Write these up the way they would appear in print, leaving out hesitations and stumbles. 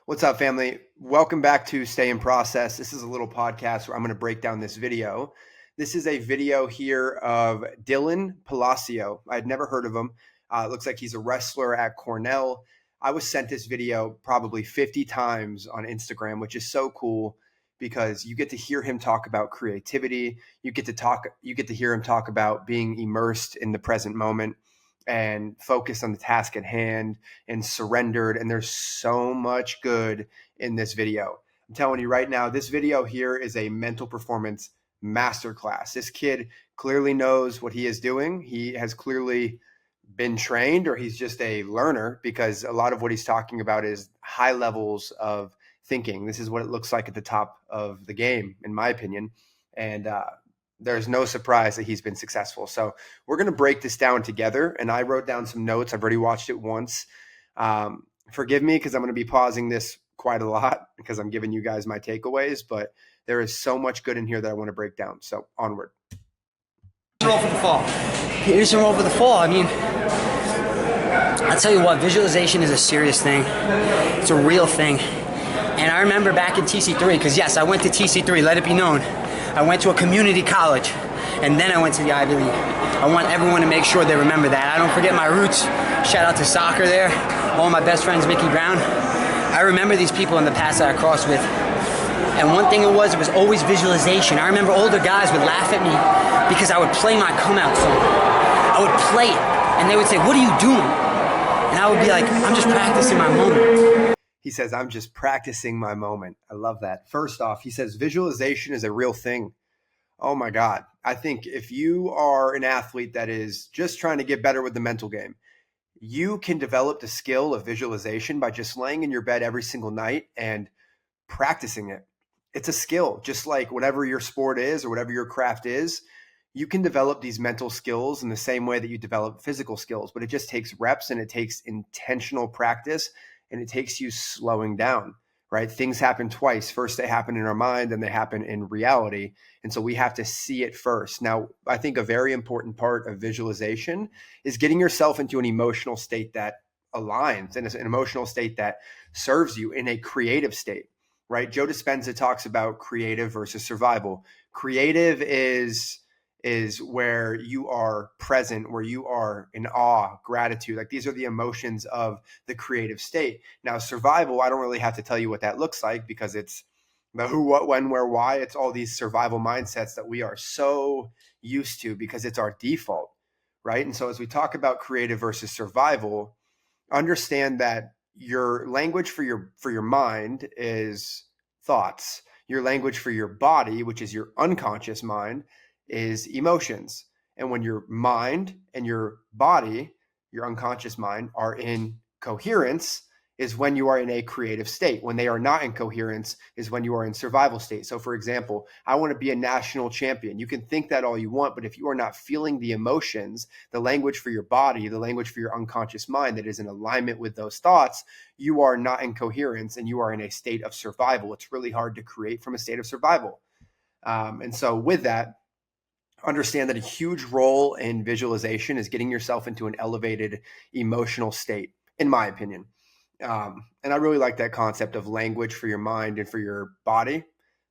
What's up, family? Welcome back to Stay in Process. This is a little podcast where I'm going to break down this video. This is a video here of Dylan Palacio. I had never heard of him. It looks like he's a wrestler at Cornell. I was sent this video probably 50 times on Instagram, which is so cool because you get to hear him talk about creativity. You get to hear him talk about being immersed in the present moment and focused on the task at hand and surrendered. And there's so much good in this video. I'm telling you right now, this video here is a mental performance masterclass. This kid clearly knows what he is doing. He has clearly been trained, or he's just a learner, because a lot of what he's talking about is high levels of thinking. This is what it looks like at the top of the game, in my opinion. And there's no surprise that he's been successful. So we're going to break this down together. And I wrote down some notes. I've already watched it once. Forgive me because I'm going to be pausing this quite a lot because I'm giving you guys my takeaways, but there is so much good in here that I want to break down. So onward. Roll for the fall. Here's some roll for the fall. I mean, I'll tell you what, visualization is a serious thing. It's a real thing. And I remember back in TC3, because yes, I went to TC3, let it be known. I went to a community college, and then I went to the Ivy League. I want everyone to make sure they remember that. I don't forget my roots. Shout out to soccer there. All my best friends, Mickey Brown. I remember these people in the past that I crossed with. And one thing it was always visualization. I remember older guys would laugh at me because I would play my come out song. I would play it, and they would say, "What are you doing?" And I would be like, "I'm just practicing my moment." He says, "I'm just practicing my moment." I love that. First off, he says visualization is a real thing. Oh my God. I think if you are an athlete that is just trying to get better with the mental game, you can develop the skill of visualization by just laying in your bed every single night and practicing it. It's a skill, just like whatever your sport is or whatever your craft is. You can develop these mental skills in the same way that you develop physical skills, but it just takes reps and it takes intentional practice. And it takes you slowing down, right? Things happen twice. First, they happen in our mind, then they happen in reality. And so we have to see it first. Now, I think a very important part of visualization is getting yourself into an emotional state that aligns, and an emotional state that serves you in a creative state, right? Joe Dispenza talks about creative versus survival. Creative is where you are present, where you are in awe, gratitude. Like these are the emotions of the creative state. Now, survival, I don't really have to tell you what that looks like because it's the who, what, when, where, why. It's all these survival mindsets that we are so used to because it's our default, right? And so as we talk about creative versus survival, understand that your language for your mind is thoughts. Your language for your body, which is your unconscious mind, is emotions. And when your mind and your body, your unconscious mind, are in coherence is when you are in a creative state. When they are not in coherence is when you are in survival state. So for example, I want to be a national champion. You can think that all you want, but if you are not feeling the emotions, the language for your body, the language for your unconscious mind that is in alignment with those thoughts, you are not in coherence and you are in a state of survival. It's really hard to create from a state of survival. And so with that, understand that a huge role in visualization is getting yourself into an elevated emotional state, in my opinion. And I really like that concept of language for your mind and for your body.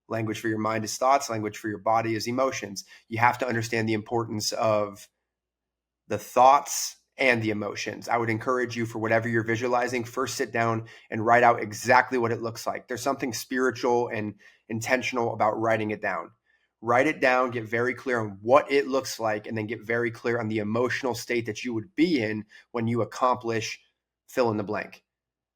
Language for your mind is thoughts. Language for your body is emotions. You have to understand the importance of the thoughts and the emotions. I would encourage you, for whatever you're visualizing, first sit down and write out exactly what it looks like. There's something spiritual and intentional about writing it down. Write it down, get very clear on what it looks like, and then get very clear on the emotional state that you would be in when you accomplish fill in the blank.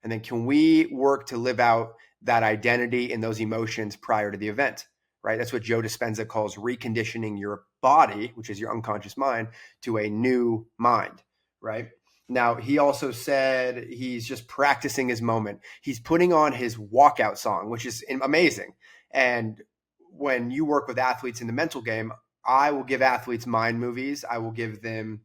And then can we work to live out that identity and those emotions prior to the event, right? That's what Joe Dispenza calls reconditioning your body, which is your unconscious mind, to a new mind, right? Now, he also said he's just practicing his moment. He's putting on his walkout song, which is amazing. And when you work with athletes in the mental game, I will give athletes mind movies. I will give them,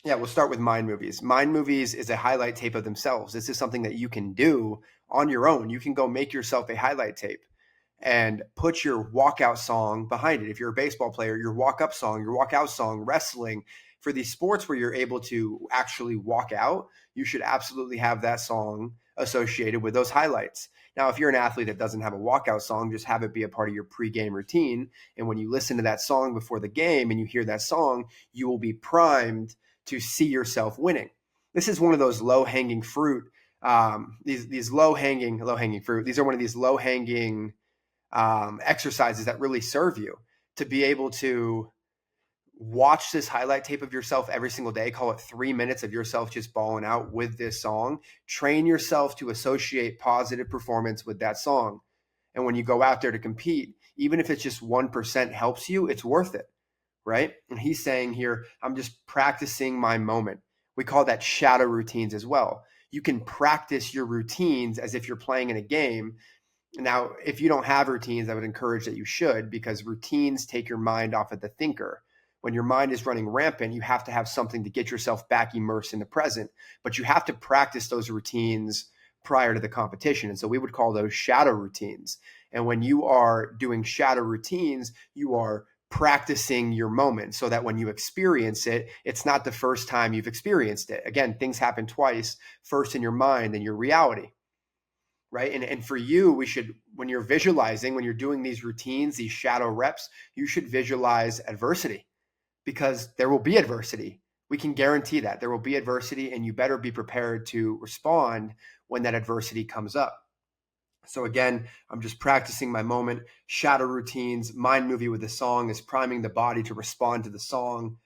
we'll start with mind movies. Mind movies is a highlight tape of themselves. This is something that you can do on your own. You can go make yourself a highlight tape and put your walkout song behind it. If you're a baseball player, your walk-up song, your walkout song, wrestling. For these sports where you're able to actually walk out, you should absolutely have that song associated with those highlights. Now, if you're an athlete that doesn't have a walkout song, just have it be a part of your pregame routine. And when you listen to that song before the game and you hear that song, you will be primed to see yourself winning. This is one of those low-hanging fruit. These low-hanging fruit. These are one of these low-hanging exercises that really serve you to be able to watch this highlight tape of yourself every single day. Call it 3 minutes of yourself just balling out with this song. Train yourself to associate positive performance with that song. And when you go out there to compete, even if it's just 1% helps you, it's worth it, right? And he's saying here, I'm just practicing my moment. We call that shadow routines as well. You can practice your routines as if you're playing in a game. Now, if you don't have routines, I would encourage that you should, because routines take your mind off of the thinker. When your mind is running rampant, you have to have something to get yourself back immersed in the present, but you have to practice those routines prior to the competition. And so we would call those shadow routines. And when you are doing shadow routines, you are practicing your moment so that when you experience it, it's not the first time you've experienced it. Again, things happen twice, first in your mind, then your reality. Right. And for you, when you're visualizing, when you're doing these routines, these shadow reps, you should visualize adversity, because there will be adversity. We can guarantee that there will be adversity, and you better be prepared to respond when that adversity comes up. So again, I'm just practicing my moment. Shadow routines, mind movie with the song is priming the body to respond to the song.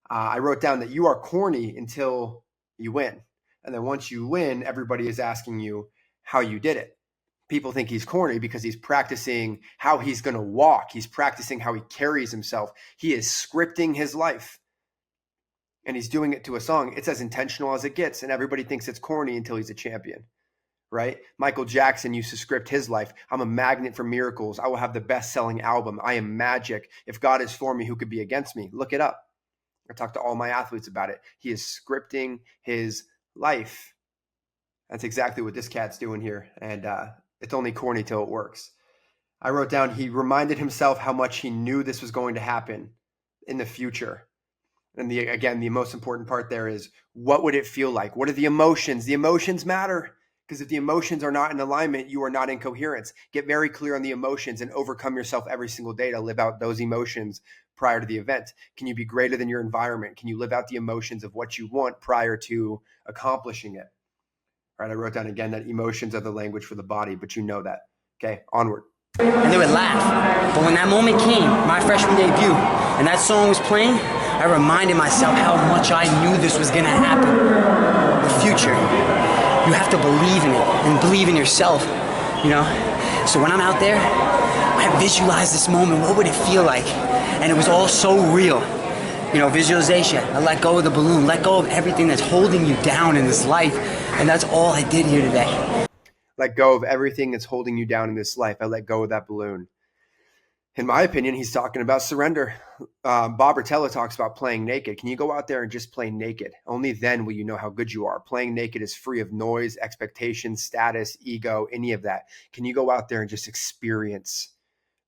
I wrote down that you are corny until you win. And then once you win, everybody is asking you how you did it. People think he's corny because he's practicing how he's going to walk. He's practicing how he carries himself. He is scripting his life, and he's doing it to a song. It's as intentional as it gets, and everybody thinks it's corny until he's a champion, right? Michael Jackson used to script his life. I'm a magnet for miracles. I will have the best-selling album. I am magic. If God is for me, who could be against me? Look it up. I talk to all my athletes about it. He is scripting his life. That's exactly what this cat's doing here, and it's only corny till it works. I wrote down, he reminded himself how much he knew this was going to happen in the future. And the most important part there is, what would it feel like? What are the emotions? The emotions matter, because if the emotions are not in alignment, you are not in coherence. Get very clear on the emotions and overcome yourself every single day to live out those emotions prior to the event. Can you be greater than your environment? Can you live out the emotions of what you want prior to accomplishing it? All right, I wrote down again that emotions are the language for the body, but you know that. Okay, onward. And they would laugh. But when that moment came, my freshman debut, and that song was playing, I reminded myself how much I knew this was going to happen. The future. You have to believe in it and believe in yourself, you know? So when I'm out there, I visualize this moment. What would it feel like? And it was all so real. You know, visualization. I let go of the balloon, let go of everything that's holding you down in this life. And that's all I did here today. Let go of everything that's holding you down in this life. I let go of that balloon. In my opinion, he's talking about surrender. Bob Rotella talks about playing naked. Can you go out there and just play naked? Only then will you know how good you are. Playing naked is free of noise, expectations, status, ego, any of that. Can you go out there and just experience,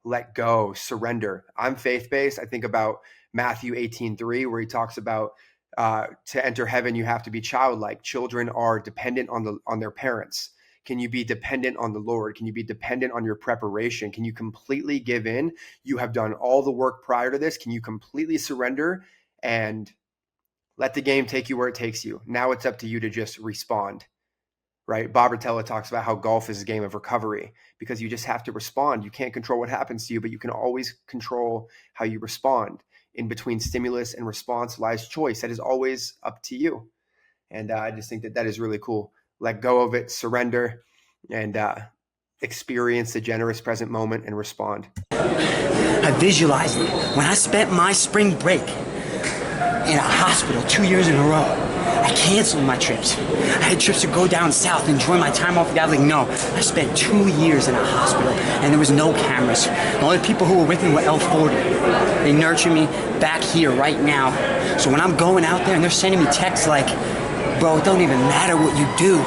let go, surrender? I'm faith-based. I think about Matthew 18:3, where he talks about to enter heaven, you have to be childlike. Children are dependent on their parents. Can you be dependent on the Lord? Can you be dependent on your preparation? Can you completely give in? You have done all the work prior to this. Can you completely surrender and let the game take you where it takes you? Now it's up to you to just respond, right? Bob Rotella talks about how golf is a game of recovery, because you just have to respond. You can't control what happens to you, but you can always control how you respond. In between stimulus and response lies choice. That is always up to you. And I just think that is really cool. Let go of it, surrender, and experience the generous present moment and respond. I visualized it. When I spent my spring break in a hospital 2 years in a row, I canceled my trips. I had trips to go down south, enjoy my time off. I was like, no, I spent 2 years in a hospital, and there was no cameras. The only people who were with me were L40. They nurture me back here right now. So when I'm going out there and they're sending me texts like, bro, it don't even matter what you do.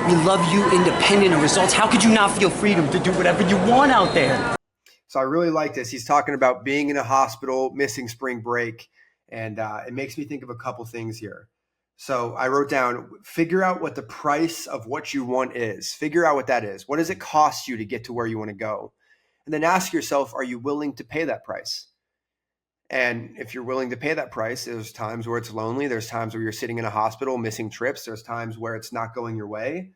We love you independent of results. How could you not feel freedom to do whatever you want out there? So I really like this. He's talking about being in a hospital, missing spring break, and it makes me think of a couple things here. So I wrote down, figure out what the price of what you want is. Figure out what that is. What does it cost you to get to where you want to go? And then ask yourself, are you willing to pay that price? And if you're willing to pay that price, there's times where it's lonely. There's times where you're sitting in a hospital missing trips. There's times where it's not going your way.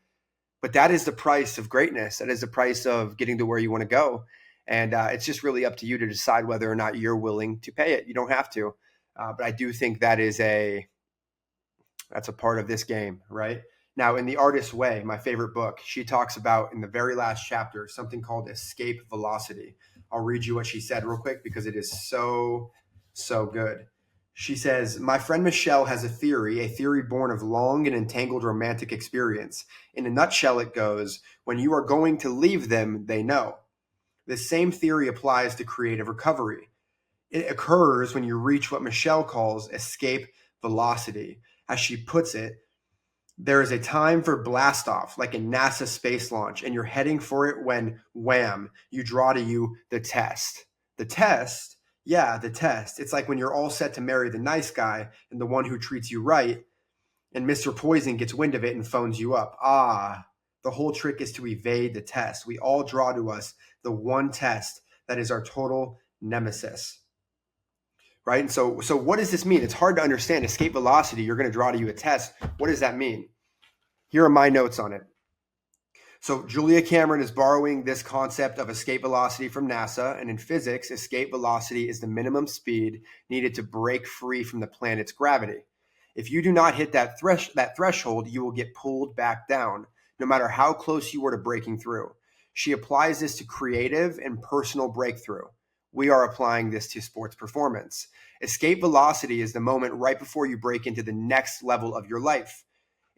But that is the price of greatness. That is the price of getting to where you want to go. And it's just really up to you to decide whether or not you're willing to pay it. You don't have to. But I do think that's a part of this game, right? Now, in The Artist's Way, my favorite book, she talks about in the very last chapter something called escape velocity. I'll read you what she said real quick because it is so good. She says, my friend Michelle has a theory born of long and entangled romantic experience. In a nutshell, it goes, when you are going to leave them, they know. The same theory applies to creative recovery. It occurs when you reach what Michelle calls escape velocity. As she puts it, there is a time for blast off, like a NASA space launch, and you're heading for it when, wham, you draw to you the test. The test? Yeah, the test. It's like when you're all set to marry the nice guy and the one who treats you right, and Mr. Poison gets wind of it and phones you up. The whole trick is to evade the test. We all draw to us the one test that is our total nemesis. Right? And so what does this mean? It's hard to understand. Escape velocity, you're going to draw to you a test. What does that mean? Here are my notes on it. So Julia Cameron is borrowing this concept of escape velocity from NASA. And in physics, escape velocity is the minimum speed needed to break free from the planet's gravity. If you do not hit that threshold, you will get pulled back down, no matter how close you were to breaking through. She applies this to creative and personal breakthrough. We are applying this to sports performance. Escape velocity is the moment right before you break into the next level of your life.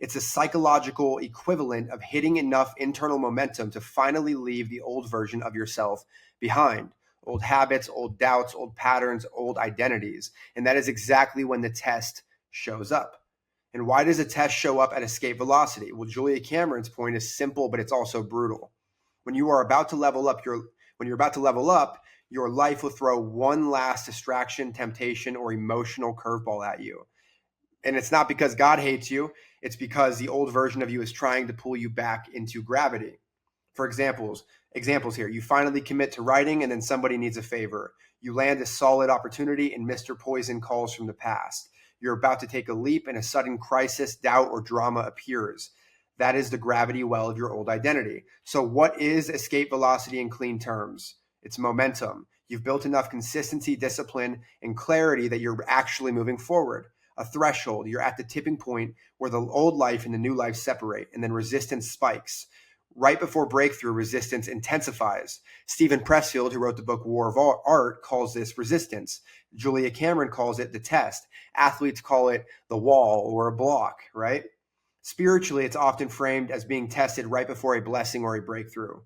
It's a psychological equivalent of hitting enough internal momentum to finally leave the old version of yourself behind. Old habits, old doubts, old patterns, old identities. And that is exactly when the test shows up. And why does a test show up at escape velocity? Well, Julia Cameron's point is simple, but it's also brutal. When you're about to level up, your life will throw one last distraction, temptation, or emotional curveball at you. And it's not because God hates you. It's because the old version of you is trying to pull you back into gravity. For examples here, you finally commit to writing and then somebody needs a favor. You land a solid opportunity and Mr. Poison calls from the past. You're about to take a leap and a sudden crisis, doubt, or drama appears. That is the gravity well of your old identity. So what is escape velocity in clean terms? It's momentum. You've built enough consistency, discipline, and clarity that you're actually moving forward. A threshold. You're at the tipping point where the old life and the new life separate, and then resistance spikes. Right before breakthrough, resistance intensifies. Stephen Pressfield, who wrote the book War of Art, calls this resistance. Julia Cameron calls it the test. Athletes call it the wall or a block, right? Spiritually, it's often framed as being tested right before a blessing or a breakthrough.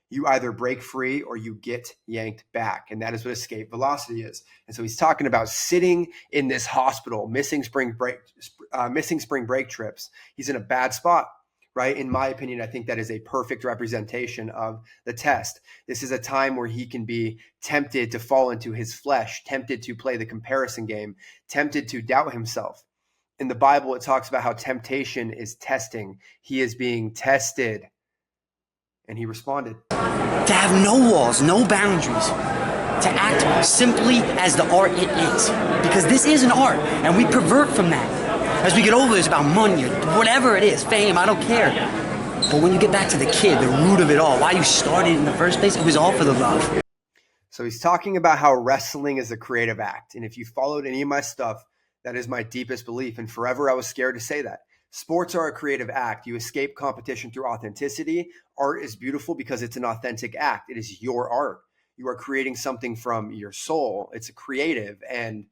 You either break free or you get yanked back. And that is what escape velocity is. And so he's talking about sitting in this hospital, missing spring break trips. He's in a bad spot, right? In my opinion, I think that is a perfect representation of the test. This is a time where he can be tempted to fall into his flesh, tempted to play the comparison game, tempted to doubt himself. In the Bible, it talks about how temptation is testing. He is being tested. And he responded. To have no walls, no boundaries, to act simply as the art it is. Because this is an art, and we pervert from that. As we get older, it's about money, or whatever it is, fame, I don't care. But when you get back to the kid, the root of it all, why you started in the first place, it was all for the love. So he's talking about how wrestling is a creative act. And if you followed any of my stuff, that is my deepest belief. And forever I was scared to say that. Sports are a creative act. You escape competition through authenticity. Art is beautiful because it's an authentic act. It is your art. You are creating something from your soul. It's a creative. And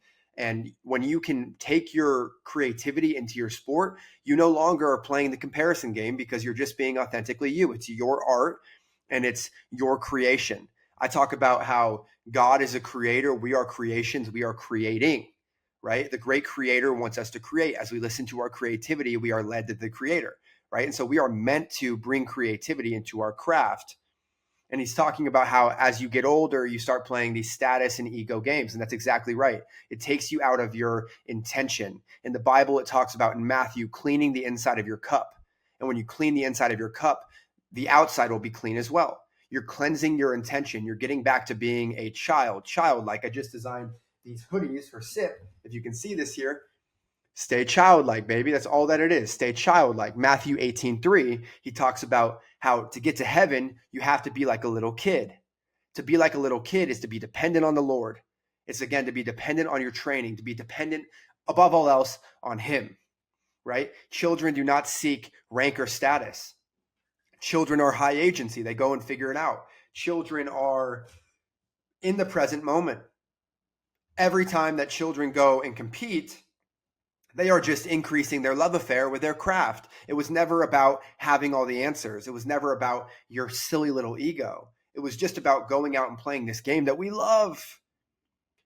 when you can take your creativity into your sport, you no longer are playing the comparison game because you're just being authentically you. It's your art and it's your creation. I talk about how God is a creator. We are creations. We are creating. Right? The great creator wants us to create. As we listen to our creativity, we are led to the creator, right? And so we are meant to bring creativity into our craft. And he's talking about how as you get older, you start playing these status and ego games. And that's exactly right. It takes you out of your intention. In the Bible, it talks about in Matthew, cleaning the inside of your cup. And when you clean the inside of your cup, the outside will be clean as well. You're cleansing your intention. You're getting back to being a childlike. I just designed these hoodies for SIP. If you can see this here, stay childlike, baby. That's all that it is. Stay childlike. Matthew 18:3, he talks about how to get to heaven, you have to be like a little kid. To be like a little kid is to be dependent on the Lord. It's, again, to be dependent on your training, to be dependent, above all else, on him, right? Children do not seek rank or status. Children are high agency. They go and figure it out. Children are in the present moment. Every time that children go and compete, they are just increasing their love affair with their craft. It was never about having all the answers. It was never about your silly little ego. It was just about going out and playing this game that we love.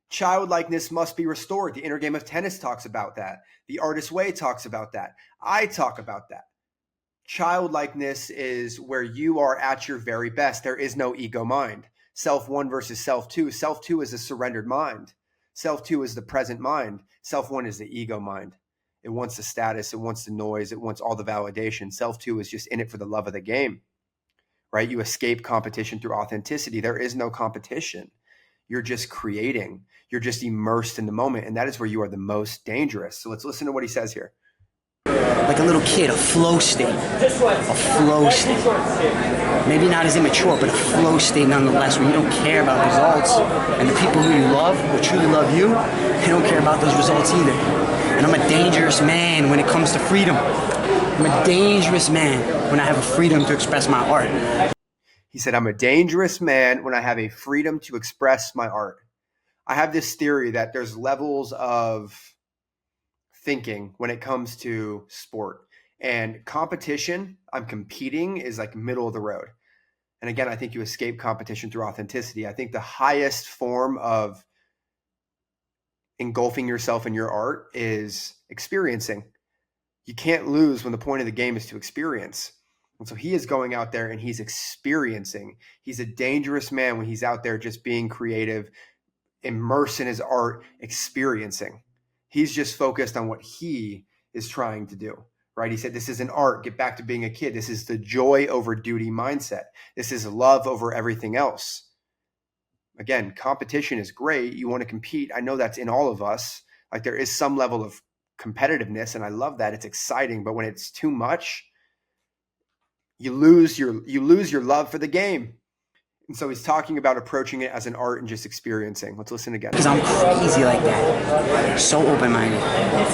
Childlikeness must be restored. The Inner Game of Tennis talks about that. The Artist's Way talks about that. I talk about that. Childlikeness is where you are at your very best. There is no ego mind. Self one versus self two. Self two is a surrendered mind. Self two is the present mind. Self one is the ego mind. It wants the status. It wants the noise. It wants all the validation. Self two is just in it for the love of the game, right? You escape competition through authenticity. There is no competition. You're just creating. You're just immersed in the moment. And that is where you are the most dangerous. So let's listen to what he says here. Like a little kid, a flow state. A flow state. Maybe not as immature, but a flow state nonetheless, where you don't care about results. And the people who you love, who truly love you, they don't care about those results either. And I'm a dangerous man when it comes to freedom. I'm a dangerous man when I have a freedom to express my art. He said, I'm a dangerous man when I have a freedom to express my art. I have this theory that there's levels of thinking when it comes to sport, and competition, I'm competing, is like middle of the road. And again, I think you escape competition through authenticity. I think the highest form of engulfing yourself in your art is experiencing. You can't lose when the point of the game is to experience. And so he is going out there and he's experiencing. He's a dangerous man when he's out there just being creative, immersed in his art, experiencing. He's just focused on what he is trying to do, right? He said, this is an art. Get back to being a kid. This is the joy over duty mindset. This is love over everything else. Again, competition is great. You want to compete. I know that's in all of us. Like, there is some level of competitiveness, and I love that. It's exciting. But when it's too much, you lose your love for the game. And so he's talking about approaching it as an art and just experiencing. Let's listen again. Because I'm crazy like that. So open-minded.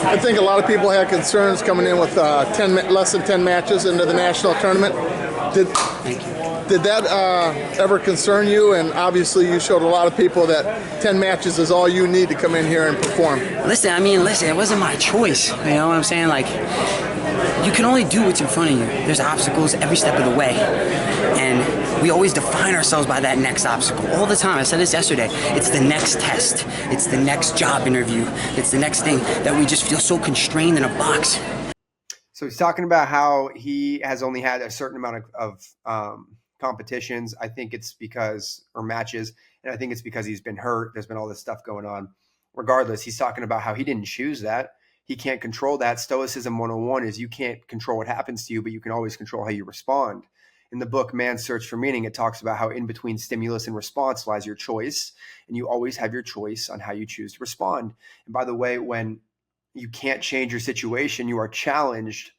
I think a lot of people had concerns coming in with less than 10 matches into the national tournament. Thank you. Did that ever concern you? And obviously you showed a lot of people that 10 matches is all you need to come in here and perform. Listen, it wasn't my choice. You know what I'm saying? Like, you can only do what's in front of you. There's obstacles every step of the way. And we always define ourselves by that next obstacle all the time. I said this yesterday. It's the next test. It's the next job interview. It's the next thing that we just feel so constrained in a box. So he's talking about how he has only had a certain amount of competitions. I think it's because, or matches, and I think it's because he's been hurt. There's been all this stuff going on. Regardless, he's talking about how he didn't choose that. He can't control that. Stoicism 101 is you can't control what happens to you, but you can always control how you respond. In the book, Man's Search for Meaning, it talks about how in between stimulus and response lies your choice, and you always have your choice on how you choose to respond. And by the way, when you can't change your situation, you are challenged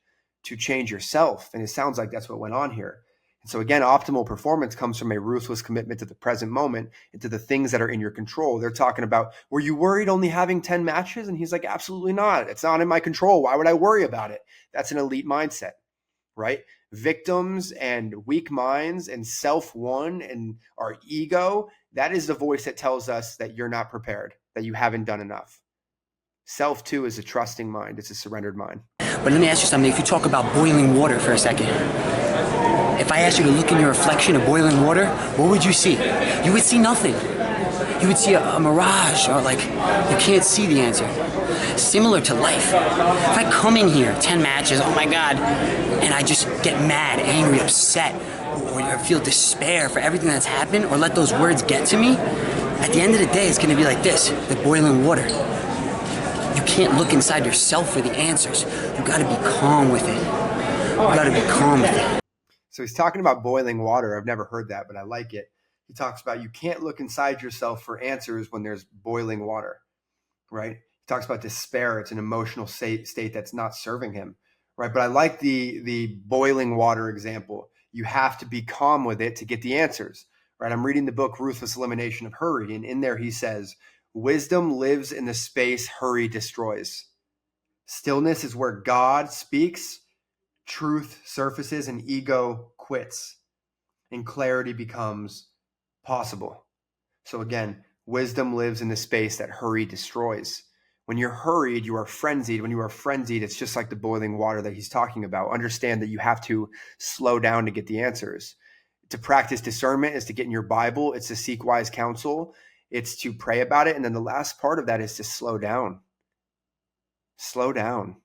to change yourself. And it sounds like that's what went on here. And so again, optimal performance comes from a ruthless commitment to the present moment and to the things that are in your control. They're talking about, were you worried only having 10 matches? And he's like, absolutely not. It's not in my control. Why would I worry about it? That's an elite mindset, right? Victims and weak minds and self-one and our ego, that is the voice that tells us that you're not prepared, that you haven't done enough. Self-two is a trusting mind. It's a surrendered mind. But let me ask you something. If you talk about boiling water for a second, if I asked you to look in your reflection of boiling water, what would you see? You would see nothing. You would see a mirage, or like you can't see the answer. Similar to life. If I come in here, 10 matches, oh my God, and I just get mad, angry, upset, or feel despair for everything that's happened, or let those words get to me, at the end of the day, it's going to be like this, the boiling water. You can't look inside yourself for the answers. You got to be calm with it. You got to be calm with it. So he's talking about boiling water. I've never heard that, but I like it. He talks about you can't look inside yourself for answers when there's boiling water, right? He talks about despair. It's an emotional state that's not serving him, right? But I like the boiling water example. You have to be calm with it to get the answers, right? I'm reading the book Ruthless Elimination of Hurry, and in there he says, wisdom lives in the space hurry destroys. Stillness is where God speaks, truth surfaces, and ego quits, and clarity becomes possible. So again, wisdom lives in the space that hurry destroys. When you're hurried, you are frenzied. When you are frenzied, it's just like the boiling water that he's talking about. Understand that you have to slow down to get the answers. To practice discernment is to get in your Bible. It's to seek wise counsel. It's to pray about it. And then the last part of that is to slow down. Slow down.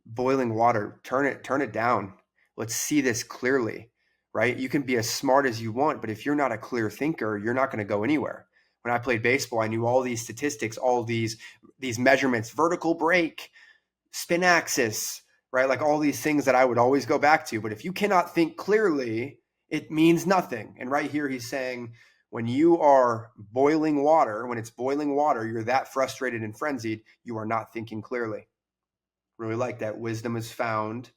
Boiling water, turn it down. Let's see this clearly, right? You can be as smart as you want, but if you're not a clear thinker, you're not going to go anywhere. When I played baseball, I knew all these statistics, all these measurements, vertical break, spin axis, right? Like all these things that I would always go back to. But if you cannot think clearly, it means nothing. And right here, he's saying, when you are boiling water, when it's boiling water, you're that frustrated and frenzied, you are not thinking clearly. Really like that. Wisdom is found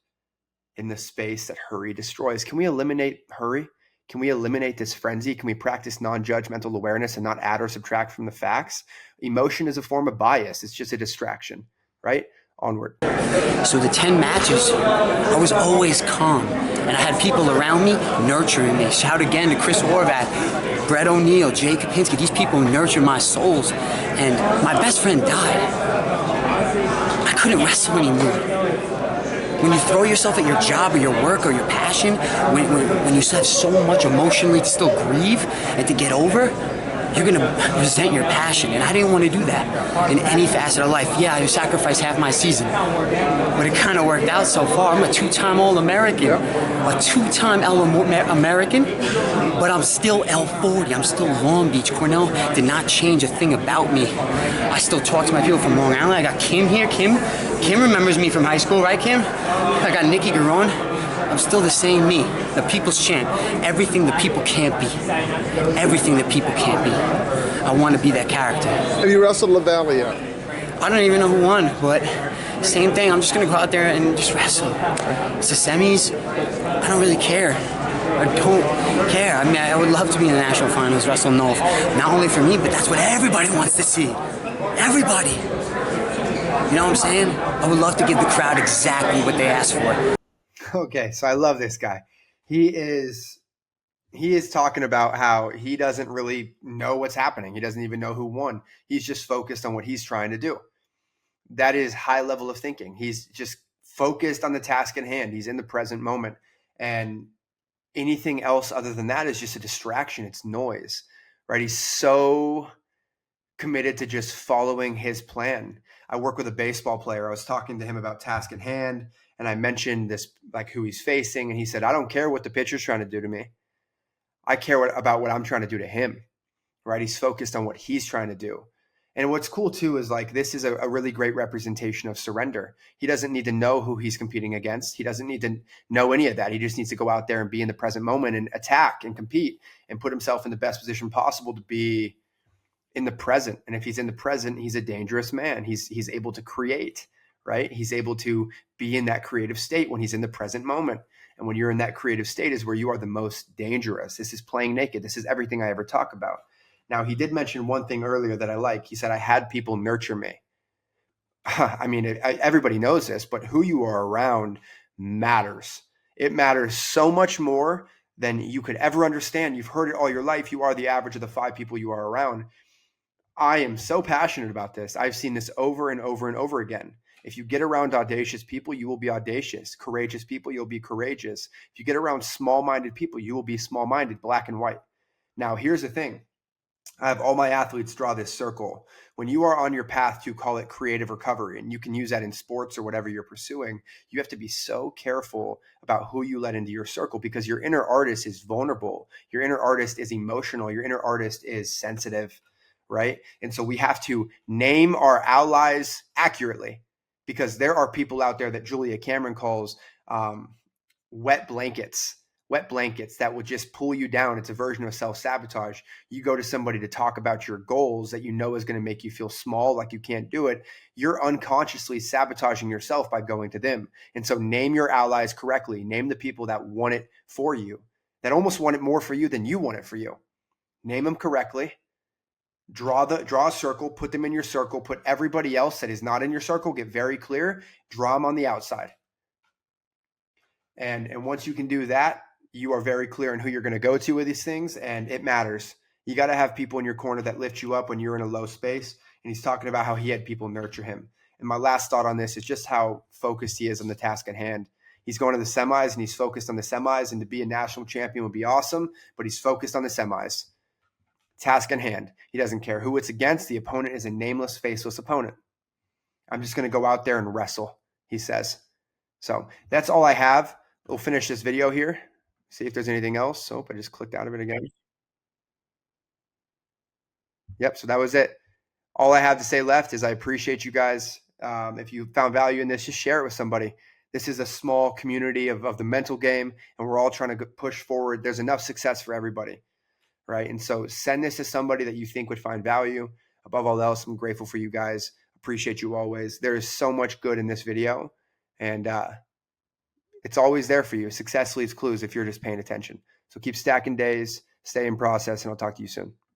in the space that hurry destroys. Can we eliminate hurry? Can we eliminate this frenzy? Can we practice non-judgmental awareness and not add or subtract from the facts? Emotion is a form of bias. It's just a distraction, right? Onward. So the 10 matches, I was always calm. And I had people around me nurturing me. Shout again to Chris Horvath, Brett O'Neill, Jay Kapinski. These people nurtured my souls. And my best friend died. I couldn't wrestle anymore. When you throw yourself at your job or your work or your passion, when you have so much emotionally to still grieve and to get over, you're going to resent your passion. And I didn't want to do that in any facet of life. Yeah, I sacrificed half my season, but it kind of worked out so far. I'm a two-time All-American, a two-time All-American, but I'm still L40. I'm still Long Beach. Cornell did not change a thing about me. I still talk to my people from Long Island. I got Kim here. Kim remembers me from high school, right, Kim? I got Nikki Garon. I'm still the same me, the people's champ. Everything the people can't be. Everything that people can't be. I want to be that character. Have you wrestled LaValle yet? I don't even know who won, but same thing. I'm just going to go out there and just wrestle. It's the semis. I don't really care. I don't care. I mean, I would love to be in the national finals, wrestle Nolf. Not only for me, but that's what everybody wants to see. Everybody. You know what I'm saying? I would love to give the crowd exactly what they asked for. Okay, so I love this guy. He is talking about how he doesn't really know what's happening. He doesn't even know who won. He's just focused on what he's trying to do. That is high level of thinking. He's just focused on the task at hand. He's in the present moment. And anything else other than that is just a distraction. It's noise, right? He's so committed to just following his plan. I work with a baseball player. I was talking to him about task at hand, and I mentioned this, like who he's facing, and he said, I don't care what the pitcher's trying to do to me. I care about what I'm trying to do to him, right? He's focused on what he's trying to do. And what's cool too is like this is a really great representation of surrender. He doesn't need to know who he's competing against. He doesn't need to know any of that. He just needs to go out there and be in the present moment and attack and compete and put himself in the best position possible to be in the present. And if he's in the present, he's a dangerous man. He's able to create, right? He's able to be in that creative state when he's in the present moment. And when you're in that creative state is where you are the most dangerous. This is playing naked. This is everything I ever talk about. Now, he did mention one thing earlier that I like. He said, I had people nurture me. I mean, everybody knows this, but who you are around matters. It matters so much more than you could ever understand. You've heard it all your life. You are the average of the 5 people you are around. I am so passionate about this. I've seen this over and over and over again. If you get around audacious people, you will be audacious. Courageous people, you'll be courageous. If you get around small-minded people, you will be small-minded, black and white. Now, here's the thing. I have all my athletes draw this circle. When you are on your path to, call it creative recovery, and you can use that in sports or whatever you're pursuing, you have to be so careful about who you let into your circle, because your inner artist is vulnerable. Your inner artist is emotional. Your inner artist is sensitive, right? And so we have to name our allies accurately, because there are people out there that Julia Cameron calls wet blankets that will just pull you down. It's a version of self-sabotage. You go to somebody to talk about your goals that you know is going to make you feel small, like you can't do it. You're unconsciously sabotaging yourself by going to them. And so name your allies correctly. Name the people that want it for you, that almost want it more for you than you want it for you. Name them correctly. Draw a circle, put them in your circle, put everybody else that is not in your circle, get very clear, draw them on the outside. And once you can do that, you are very clear on who you're going to go to with these things, and it matters. You got to have people in your corner that lift you up when you're in a low space. And he's talking about how he had people nurture him. And my last thought on this is just how focused he is on the task at hand. He's going to the semis, and he's focused on the semis, and to be a national champion would be awesome, but he's focused on the semis. Task in hand. He doesn't care who it's against. The opponent is a nameless, faceless opponent. I'm just going to go out there and wrestle, he says. So that's all I have. We'll finish this video here. See if there's anything else. Oh, I just clicked out of it again. Yep, so that was it. All I have to say left is I appreciate you guys. If you found value in this, just share it with somebody. This is a small community of the mental game, and we're all trying to push forward. There's enough success for everybody, right? And so send this to somebody that you think would find value. Above all else, I'm grateful for you guys. Appreciate you always. There is so much good in this video, and it's always there for you. Success leaves clues if you're just paying attention. So keep stacking days, stay in process, and I'll talk to you soon.